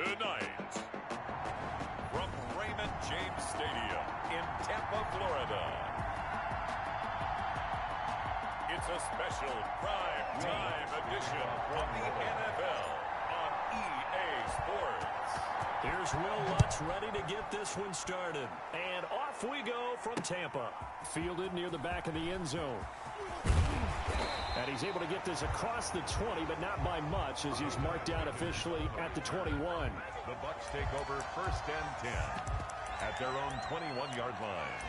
Tonight, from Raymond James Stadium in Tampa, Florida, it's a special prime time edition of the NFL on EA Sports. Here's Will Lutz ready to get this one started. And off we go from Tampa. Fielded near the back of the end zone. And he's able to get this across the 20, but not by much, as he's marked down officially at the 21. The Bucs take over 1st and 10 at their own 21-yard line.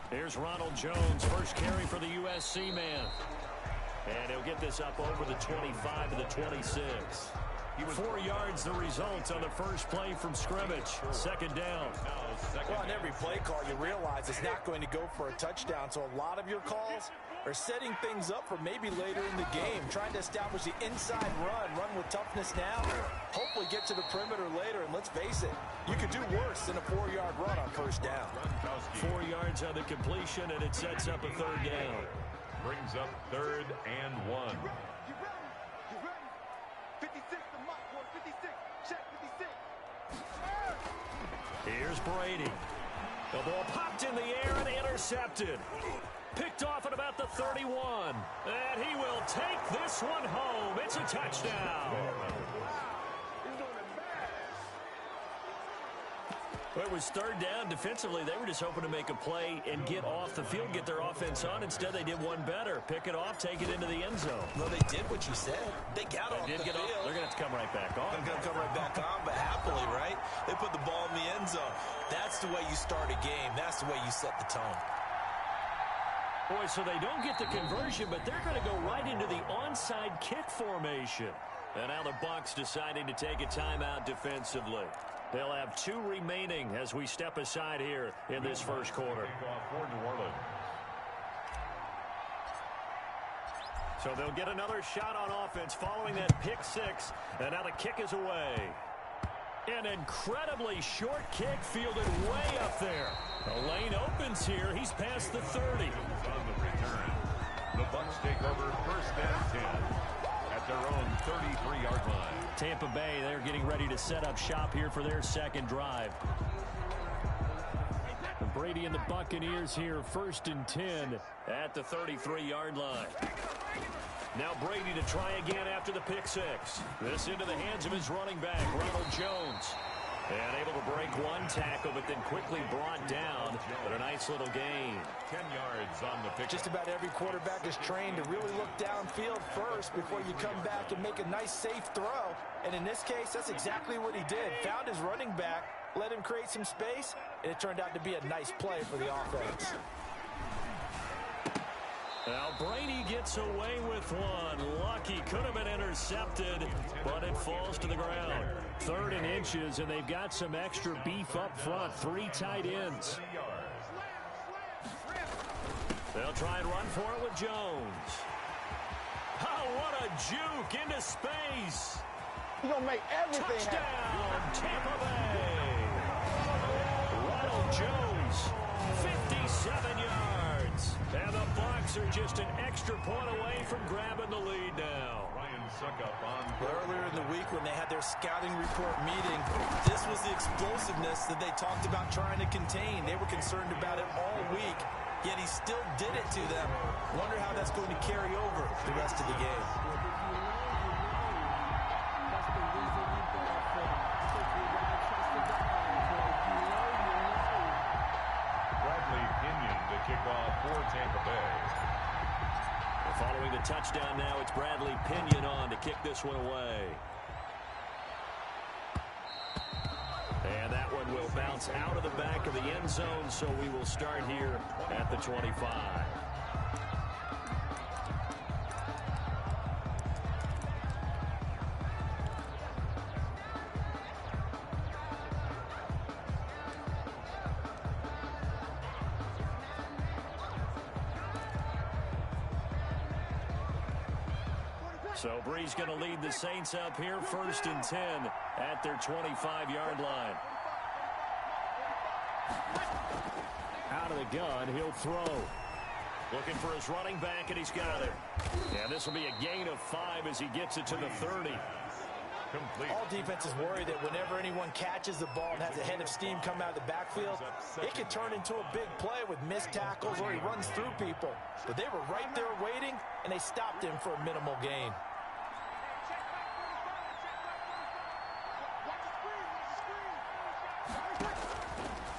Here's Ronald Jones, first carry for the USC man. And he'll get this up over the 25 to the 26. 4 yards the result on the first play from scrimmage. Second down. Well, on every play call, you realize it's not going to go for a touchdown. So a lot of your calls are setting things up for maybe later in the game, trying to establish the inside run with toughness now, hopefully get to the perimeter later. And let's face it, you could do worse than a 4-yard run on first down. 4 yards on the completion, and it sets up a third down. Brings up 3rd and 1. 56, the mark, 56, check 56. Here's Brady. The ball popped in the air and intercepted. Picked off at about the 31. And he will take this one home. It's a touchdown. Well, it was third down. Defensively, they were just hoping to make a play and get off the field, get their offense on. Instead, they did one better. Pick it off, take it into the end zone. Well, they did what you said. They got off the field. They're going to have to come right back on. They're going to come right back on, but happily, right? They put the ball in the end zone. That's the way you start a game. That's the way you set the tone. Boy, so they don't get the conversion, but they're going to go right into the onside kick formation. And now the Bucs deciding to take a timeout defensively. They'll have 2 remaining as we step aside here in this first quarter. So they'll get another shot on offense following that pick 6. And now the kick is away. An incredibly short kick fielded way up there. The lane opens here. He's past the 30. On the return, the Bucs take over 1st and 10 at their own 33-yard line. Tampa Bay, they're getting ready to set up shop here for their second drive. And Brady and the Buccaneers here, 1st and 10 at the 33-yard line. Now Brady to try again after the pick 6. This into the hands of his running back, Ronald Jones. And able to break one tackle, but then quickly brought down. But a nice little gain. 10 yards on the pick. Just about every quarterback is trained to really look downfield first before you come back and make a nice, safe throw. And in this case, that's exactly what he did. Found his running back, let him create some space, and it turned out to be a nice play for the offense. Now Brady gets away with one. Lucky, could have been intercepted, but it falls to the ground. 3rd and inches, and they've got some extra beef up front. 3 tight ends. They'll try and run for it with Jones. Oh, what a juke into space. He's going to make everything Touchdown, Tampa Bay. Ronald Jones, 57 yards. And the Bucs are just an extra point away from grabbing the lead now. Earlier in the week when they had their scouting report meeting, this was the explosiveness that they talked about trying to contain. They were concerned about it all week, yet he still did it to them. Wonder how that's going to carry over the rest of the game. Kick off for Tampa Bay. Following the touchdown now, it's Bradley Pinion on to kick this one away. And that one will bounce out of the back of the end zone, so we will start here at the 25. So Bree's going to lead the Saints up here, 1st and 10 at their 25-yard line. the gun. He'll throw. Looking for his running back, and he's got it. And this will be a gain of 5 as he gets it to the 30. Complete. All defenses worry that whenever anyone catches the ball and has a head of steam come out of the backfield, it can turn into a big play with missed tackles or he runs through people. But they were right there waiting, and they stopped him for a minimal gain.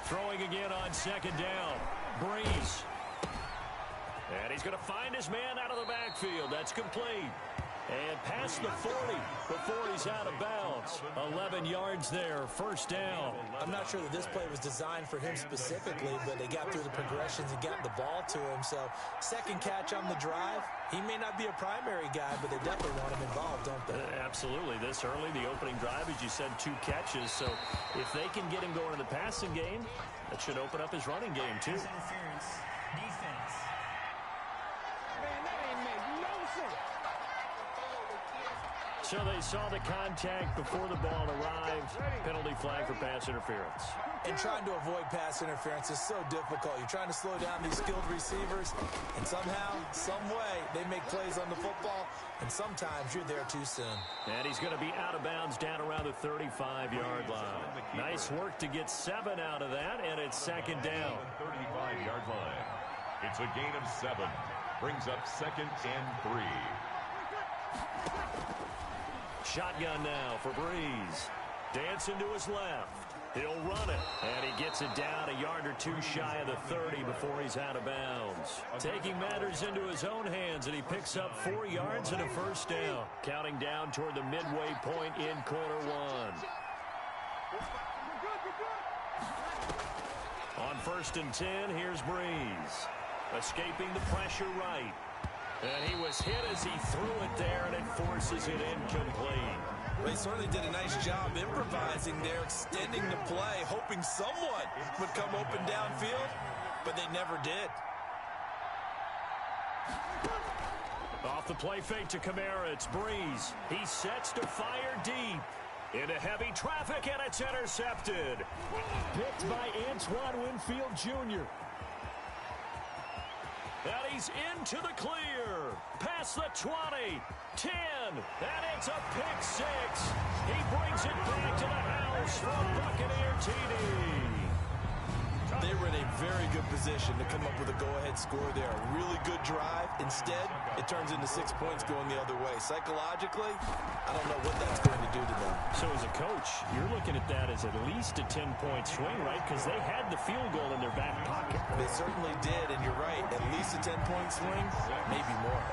Throwing again on second down. Breeze. And he's going to find his man out of the backfield. That's complete. And past the 40 before he's out of bounds. 11 yards there, first down. I'm not sure that this play was designed for him specifically, but they got through the progressions and got the ball to him. So second catch on the drive. He may not be a primary guy, but they definitely want him involved, don't they? Absolutely. This early, the opening drive, as you said, 2 catches. So if they can get him going in the passing game, that should open up his running game too. Interference. Defense. Man, that ain't make no sense. So they saw the contact before the ball arrived. Penalty flag for pass interference. And trying to avoid pass interference is so difficult. You're trying to slow down these skilled receivers, and somehow, some way, they make plays on the football, and sometimes you're there too soon. And he's going to be out of bounds down around the 35-yard line. Nice work to get 7 out of that, and it's second down. 35-yard line. It's a gain of 7. Brings up 2nd and 3. Shotgun now for Breeze. Dancing to his left. He'll run it. And he gets it down a yard or 2 shy of the 30 before he's out of bounds. Taking matters into his own hands, and he picks up 4 yards and a first down. Counting down toward the midway point in quarter 1. On 1st and 10, here's Breeze. Escaping the pressure right. And he was hit as he threw it there, and it forces it incomplete. They certainly did a nice job improvising there, extending the play, hoping someone would come open downfield, but they never did. Off the play fake to Kamara, it's Breeze. He sets to fire deep. Into heavy traffic, and it's intercepted. Picked by Antoine Winfield Jr. And he's into the clear. Past the 20, 10, and it's a pick 6. He brings it back to the house from Buccaneer TD. They were in a very good position to come up with a go-ahead score there. A really good drive. Instead, it turns into 6 points going the other way. Psychologically, I don't know what that's going to do to them. So as a coach, you're looking at that as at least a 10-point swing, right? Because they had the field goal in their back pocket. They certainly did, and you're right. At least a 10-point swing, maybe more.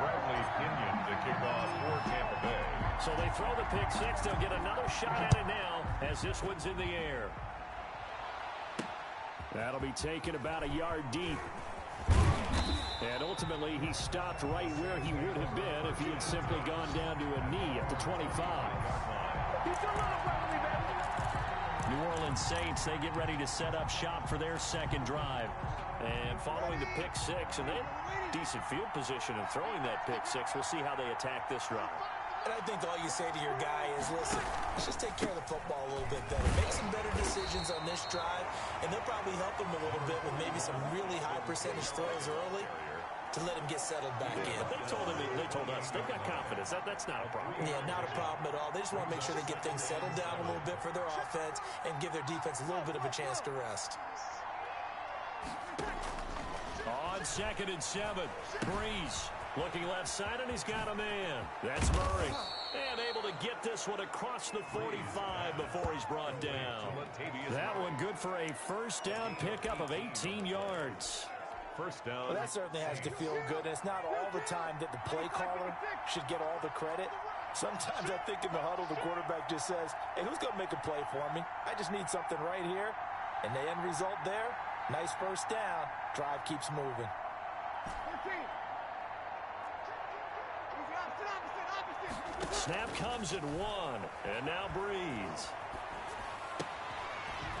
Bradley Pinion to kick off for Tampa Bay. So they throw the pick 6. They'll get another shot at it now as this one's in the air. That'll be taken about a yard deep. And ultimately, he stopped right where he would have been if he had simply gone down to a knee at the 25. New Orleans Saints, they get ready to set up shop for their second drive. And following the pick 6, and they had decent field position in throwing that pick 6. We'll see how they attack this drive. And I think all you say to your guy is, listen, let's just take care of the football a little bit better. Make some better decisions on this drive, and they'll probably help him a little bit with maybe some really high percentage throws early to let him get settled back in. But they told us they've got confidence. That's not a problem. Yeah, not a problem at all. They just want to make sure they get things settled down a little bit for their offense and give their defense a little bit of a chance to rest. On 2nd and 7, Breeze. Looking left side, and he's got a man. That's Murray. And able to get this one across the 45 before he's brought down. That one good for a first down pickup of 18 yards. First down. Well, that certainly has to feel good, and it's not all the time that the play caller should get all the credit. Sometimes I think in the huddle, the quarterback just says, hey, who's going to make a play for me? I just need something right here. And the end result there, nice first down. Drive keeps moving. Snap comes at 1, and now Breeze.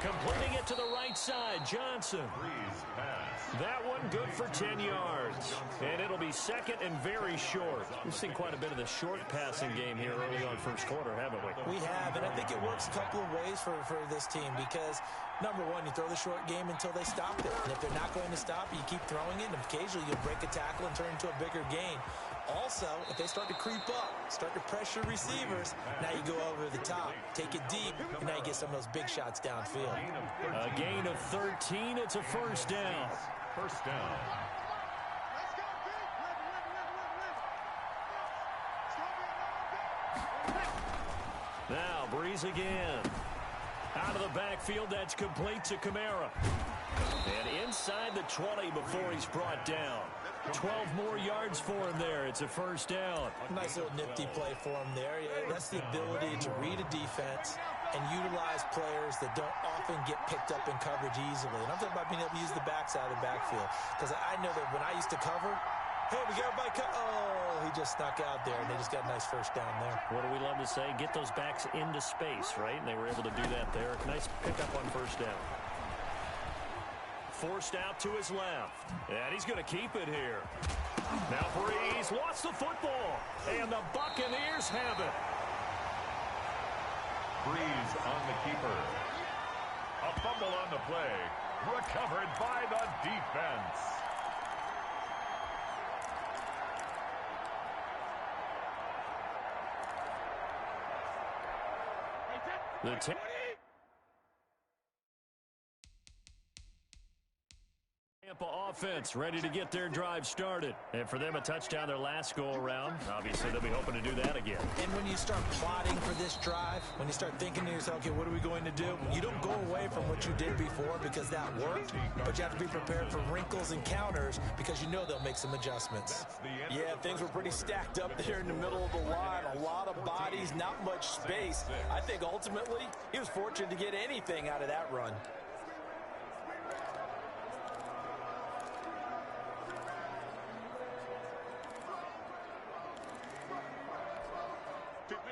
Completing it to the right side, Johnson. Breeze pass. That one good for 10 yards. And it'll be second and very short. We've seen quite a bit of the short passing game here early on first quarter, haven't we? We have, and I think it works a couple of ways for this team because, number one, you throw the short game until they stop it. And if they're not going to stop it, you keep throwing it, and occasionally you'll break a tackle and turn into a bigger gain. Also, if they start to creep up, start to pressure receivers, now you go over the top, take it deep, and now you get some of those big shots downfield. A gain of 13, it's a first down. First down. Now, Breeze again. Out of the backfield, that's complete to Kamara. And inside the 20 before he's brought down. 12 more yards for him there. It's a first down. Nice little nifty play for him there. Yeah, that's the ability to read a defense and utilize players that don't often get picked up in coverage easily. And I'm talking about being able to use the backside of the backfield. Because I know that when I used to cover, hey, we got everybody oh, he just snuck out there, and they just got a nice first down there. What do we love to say? Get those backs into space, right? And they were able to do that there. Nice pickup on first down. Forced out to his left. And he's going to keep it here. Now Breeze lost the football. And the Buccaneers have it. Breeze on the keeper. A fumble on the play. Recovered by the defense. The Tampa offense ready to get their drive started. And for them, a touchdown their last go-around. Obviously, they'll be hoping to do that again. And when you start plotting for this drive, when you start thinking to yourself, okay, what are we going to do? You don't go away from what you did before because that worked, but you have to be prepared for wrinkles and counters because you know they'll make some adjustments. Yeah, things were pretty stacked up there in the middle of the line. A lot of bodies, not much space. I think ultimately he was fortunate to get anything out of that run.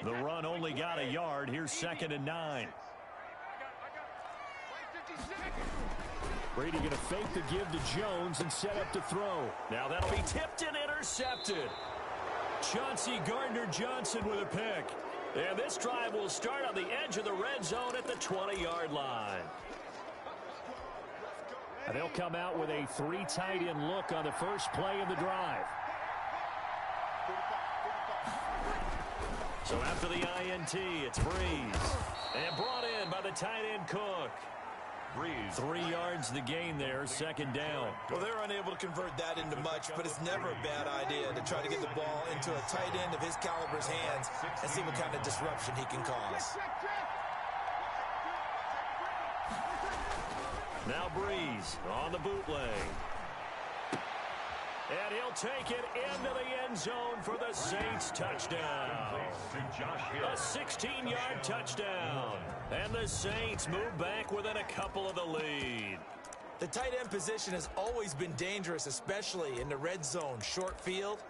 The run only got a yard. Here's 2nd and 9. Brady going to fake the give to Jones and set up to throw. Now that'll be tipped and intercepted. Chauncey Gardner-Johnson with a pick. And this drive will start on the edge of the red zone at the 20-yard line. And they'll come out with a 3 tight end look on the first play of the drive. So after the INT, it's Breeze. And brought in by the tight end Cook. Breeze. 3 yards the gain there, 2nd down. Well, they're unable to convert that into much, but it's never a bad idea to try to get the ball into a tight end of his caliber's hands and see what kind of disruption he can cause. Now Breeze on the bootleg. And he'll take it into the end zone for the Saints touchdown. A 16-yard touchdown. And the Saints move back within a couple of the lead. The tight end position has always been dangerous, especially in the red zone, short field.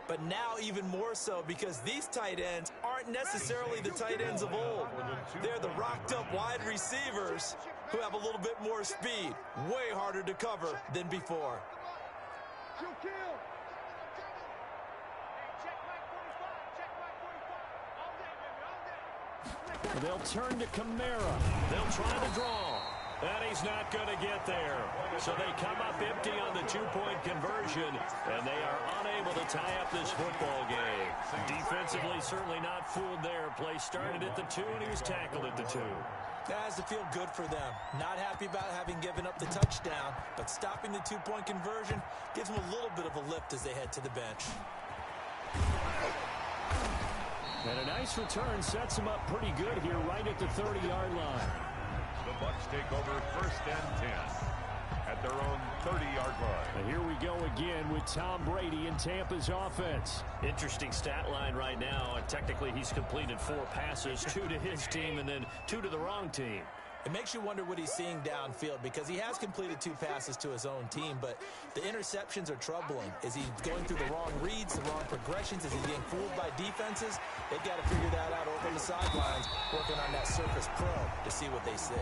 But now even more so because these tight ends aren't necessarily the tight ends of old. They're the rocked-up wide receivers who have a little bit more speed. Way harder to cover than before. They'll turn to Kamara. They'll try to draw. And he's not going to get there. So they come up empty on the 2-point conversion, and they are unable to tie up this football game. Defensively, certainly not fooled there. Play started at the 2, and he was tackled at the 2. That has to feel good for them. Not happy about having given up the touchdown, but stopping the 2-point conversion gives them a little bit of a lift as they head to the bench. And a nice return sets them up pretty good here right at the 30-yard line. The Bucs take over 1st and 10 at their own 30-yard line. And here we go again with Tom Brady in Tampa's offense. Interesting stat line right now. And technically, he's completed 4 passes, 2 to his team and then 2 to the wrong team. It makes you wonder what he's seeing downfield because he has completed 2 passes to his own team, but the interceptions are troubling. Is he going through the wrong reads, the wrong progressions? Is he getting fooled by defenses? They've got to figure that out over the sidelines, working on that Surface Pro to see what they see.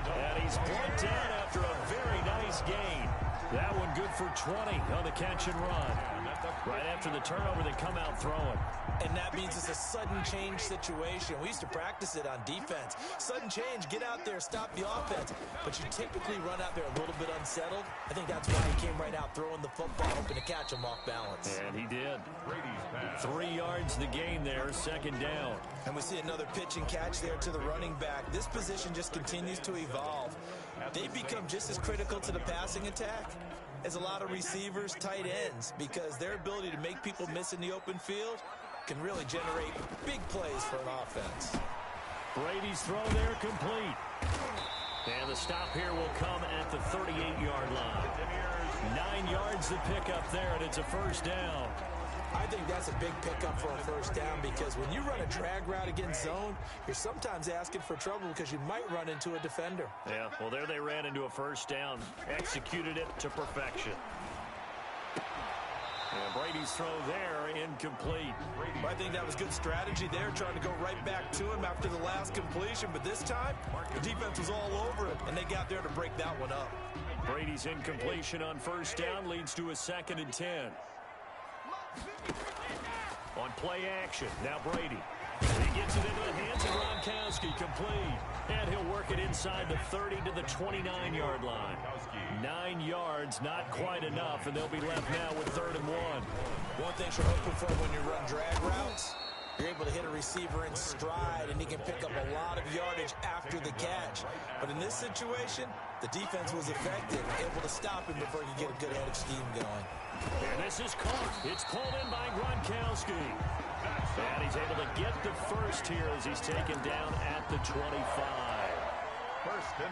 And he's brought down after a very nice gain. That one good for 20 on the catch and run. And at the Right after the turnover, they come out throwing. And that means it's a sudden change situation. We used to practice it on defense. Sudden change, get out there, stop the offense. But you typically run out there a little bit unsettled. I think that's why he came right out throwing the football, hoping to catch him off balance. And he did. 3 yards the gain there, second down. And we see another pitch and catch there to the running back. This position just continues to evolve. They become just as critical to the passing attack as a lot of receivers, tight ends, because their ability to make people miss in the open field can really generate big plays for an offense. Brady's throw there complete. And the stop here will come at the 38-yard line. 9 yards to pick up there, and it's a first down. I think that's a big pickup for a first down because when you run a drag route against zone, you're sometimes asking for trouble because you might run into a defender. Yeah, well, there they ran into a first down. Executed it to perfection. And Brady's throw there, incomplete. I think that was good strategy there, trying to go right back to him after the last completion. But this time, the defense was all over him, and they got there to break that one up. Brady's incompletion on first down leads to a 2nd and 10. On play action, now Brady. He gets it into the hands of Gronkowski, complete. And he'll work it inside the 30 to the 29-yard line. 9 yards, not quite enough, and they'll be left now with 3rd and 1. One thing you're hoping for when you run drag routes, you're able to hit a receiver in stride, and he can pick up a lot of yardage after the catch. But in this situation, the defense was effective, able to stop him before he could get a good head of steam going. And this is caught. It's pulled in by Gronkowski. And he's able to get the first here as he's taken down at the 25.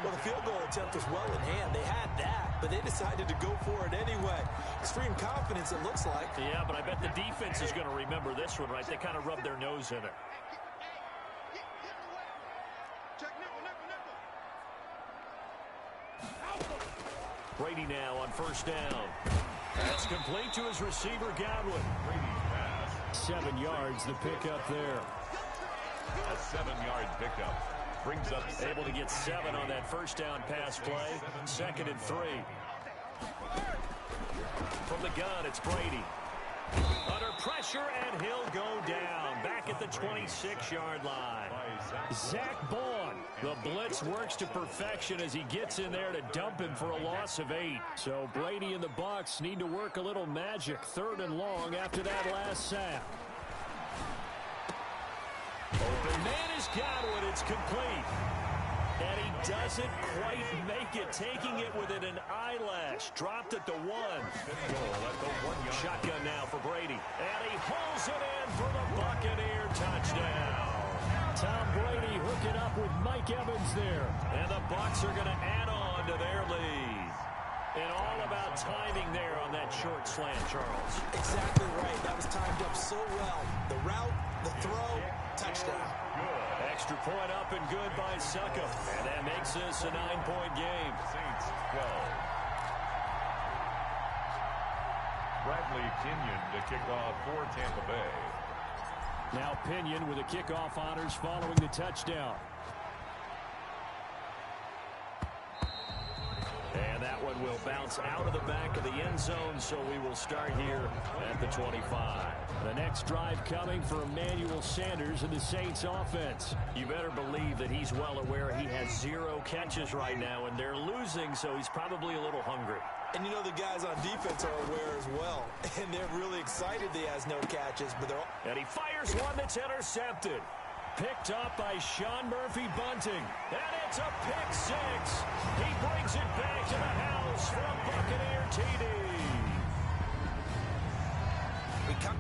Well, the field goal attempt was well in hand. They had that, but they decided to go for it anyway. Extreme confidence, it looks like. Yeah, but I bet the defense is going to remember this one, right? They kind of rubbed their nose in it. Brady now on first down. That's complete to his receiver, Godwin. 7 yards, the pickup there. A 7-yard pickup. Brings up able to get 7 on that first down pass play. 2nd and 3. From the gun, it's Brady. Under pressure, and he'll go down. Back at the 26-yard line. Zach Bourne. The blitz works to perfection as he gets in there to dump him for a loss of 8. So Brady and the Bucs need to work a little magic. 3rd and long after that last sack. Open man is Godwin. It's complete. And he doesn't quite make it, taking it within an eyelash. Dropped at the 1. Shotgun now for Brady. And he pulls it in for the Buccaneer touchdown. Tom Brady hooking up with Mike Evans there. And the Bucs are going to add on to their lead. And all about timing there on that short slant, Charles. Exactly right. That was timed up so well. The route, the throw, touchdown. Extra point up and good by Suckup. And that makes this a 9-point game. Saints 12. Bradley Kenyon to kick off for Tampa Bay. Now Pinion with the kickoff honors following the touchdown. And that one will bounce out of the back of the end zone, so we will start here at the 25. The next drive coming for Emmanuel Sanders and the Saints offense. You better believe that he's well aware he has 0 catches right now, and they're losing, so he's probably a little hungry. And you know the guys on defense are aware as well. And they're really excited he has no catches, but they're all... And he fires one that's intercepted. Picked up by Sean Murphy-Bunting. And it's a pick 6. He brings it back to the house for a Buccaneer TD. We come...